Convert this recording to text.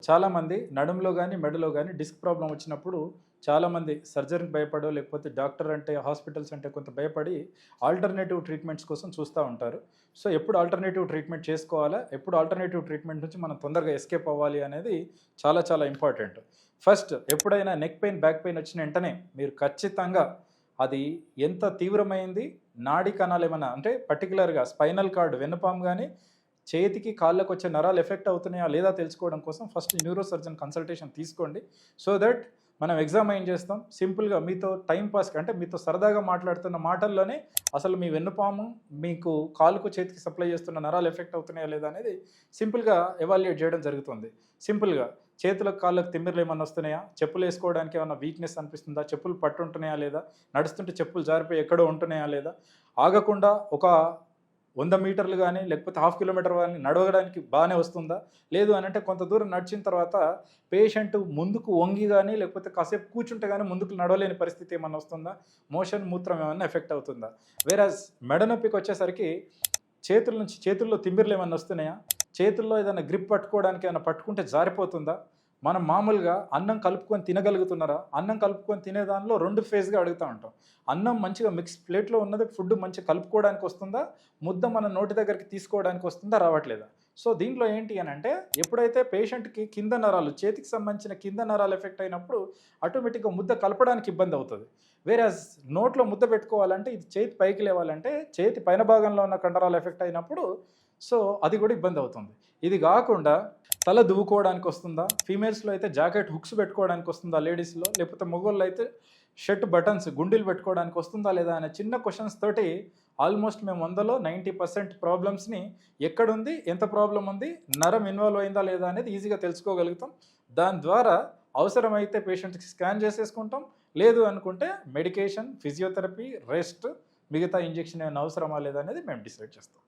చాలామంది నడుములో గానీ, మెడలో గానీ డిస్క్ ప్రాబ్లమ్ వచ్చినప్పుడు చాలామంది సర్జరీకి భయపడో, లేకపోతే డాక్టర్ అంటే, హాస్పిటల్స్ అంటే కొంత భయపడి ఆల్టర్‌నేటివ్ ట్రీట్మెంట్స్ కోసం చూస్తా ఉంటారు. సో, ఎప్పుడు ఆల్టర్‌నేటివ్ ట్రీట్మెంట్ చేసుకోవాలా? ఎప్పుడు ఆల్టర్‌నేటివ్ ట్రీట్మెంట్ నుంచి మనం తొందరగా ఎస్కేప్ అవ్వాలి అనేది చాలా చాలా ఇంపార్టెంట్. ఫస్ట్ ఎప్పుడైనా నెక్ పెయిన్, బ్యాక్ పెయిన్ వచ్చిన వెంటనే మీరు ఖచ్చితంగా అది ఎంత తీవ్రమైంది, నాడీ కణాలేమన్నా అంటే పర్టిక్యులర్‌గా స్పైనల్ కార్డ్ వెన్నుపాము గాని, చేతికి, కాళ్ళకొచ్చే నరాలు ఎఫెక్ట్ అవుతున్నాయా లేదా తెలుసుకోవడం కోసం ఫస్ట్ న్యూరో సర్జన్ కన్సల్టేషన్ తీసుకోండి. సో దట్ మనం ఎగ్జామైన్ చేస్తాం. సింపుల్‌గా మీతో టైమ్ పాస్‌కి అంటే మీతో సరదాగా మాట్లాడుతున్న మాటల్లోనే అసలు మీ వెన్నుపాము మీకు కాలుకు, చేతికి సప్లై చేస్తున్న నరాలు ఎఫెక్ట్ అవుతున్నాయా లేదా అనేది సింపుల్‌గా ఎవాల్యుయేట్ చేయడం జరుగుతుంది. సింపుల్‌గా చేతులకు, కాళ్ళకు తిమ్మిర్లు ఏమన్నా వస్తున్నాయా? చెప్పులు వేసుకోవడానికి ఏమన్నా వీక్‌నెస్ అనిపిస్తుందా? చెప్పులు పట్టుంటున్నాయా లేదా? నడుస్తుంటే చెప్పులు జారిపోయి ఎక్కడో ఉంటున్నాయా లేదా? ఆగకుండా ఒక 100 మీటర్లు గానీ, లేకపోతే హాఫ్ కిలోమీటర్ గానీ నడవడానికి బానే వస్తుందా? లేదు అనంటే కొంత దూరం నడిచిన తర్వాత పేషెంట్ ముందుకు వంగి గానీ, లేకపోతే కాసేపు కూర్చుంటే గానీ ముందుకు నడవలేని పరిస్థితి ఏమన్నా వస్తుందా? మోషన్, మూత్రం ఏమన్నా ఎఫెక్ట్ అవుతుందా? వేరాజ్ మెడ నొప్పికొచ్చేసరికి చేతుల్లో తిమ్మిర్లు ఏమన్నా వస్తున్నాయా? చేతుల్లో ఏదైనా గ్రిప్ పట్టుకోవడానికి ఏమన్నా పట్టుకుంటే జారిపోతుందా? మనం మామూలుగా అన్నం కలుపుకొని తినగలుగుతున్నారా? అన్నం కలుపుకొని తినే దానిలో 2 ఫేజ్‌గా అడుగుతా ఉంటాం. అన్నం మంచిగా మిక్స్ ప్లేట్‌లో ఉన్నది ఫుడ్ మంచిగా కలుపుకోవడానికి వస్తుందా? ముద్ద మన నోటి దగ్గరికి తీసుకోవడానికి వస్తుందా? రావట్లేదా? సో, దీంట్లో ఏంటి అనంటే ఎప్పుడైతే పేషెంట్‌కి కింద నరాలు, చేతికి సంబంధించిన కింద నరాలు ఎఫెక్ట్ అయినప్పుడు ఆటోమేటిక్‌గా ముద్ద కలపడానికి ఇబ్బంది అవుతది. వేరాజ్ నోట్లో ముద్ద పెట్టుకోవాలంటే ఇది చేతి పైకి లేవాలంటే చేతి పైన భాగంలో ఉన్న కండరాలు ఎఫెక్ట్ అయినప్పుడు సో, అది కూడా ఇబ్బంది అవుతుంది. ఇది గాకుండా తల దువ్వుకోవడానికి వస్తుందా? ఫీమేల్స్‌లో అయితే జాకెట్ హుక్స్ పెట్టుకోవడానికి వస్తుందా లేడీస్‌లో? లేకపోతే మగోళ్ళు అయితే షర్ట్ బటన్స్ గుండీలు పెట్టుకోవడానికి వస్తుందా లేదా అనే చిన్న క్వెషన్స్ తోటి ఆల్మోస్ట్ మేము 100లో 90% ప్రాబ్లమ్స్‌ని ఎక్కడుంది? ఎంత ప్రాబ్లమ్ ఉంది? నరం ఇన్వాల్వ్ అయిందా లేదా అనేది ఈజీగా తెలుసుకోగలుగుతాం. దాని ద్వారా అవసరమైతే పేషెంట్‌కి స్కాన్ చేసేసుకుంటాం. లేదు అనుకుంటే మెడికేషన్, ఫిజియోథెరపీ, రెస్ట్ మిగతా ఇంజెక్షన్ ఏమైనా అవసరమా లేదా అనేది మేము డిసైడ్ చేస్తాం.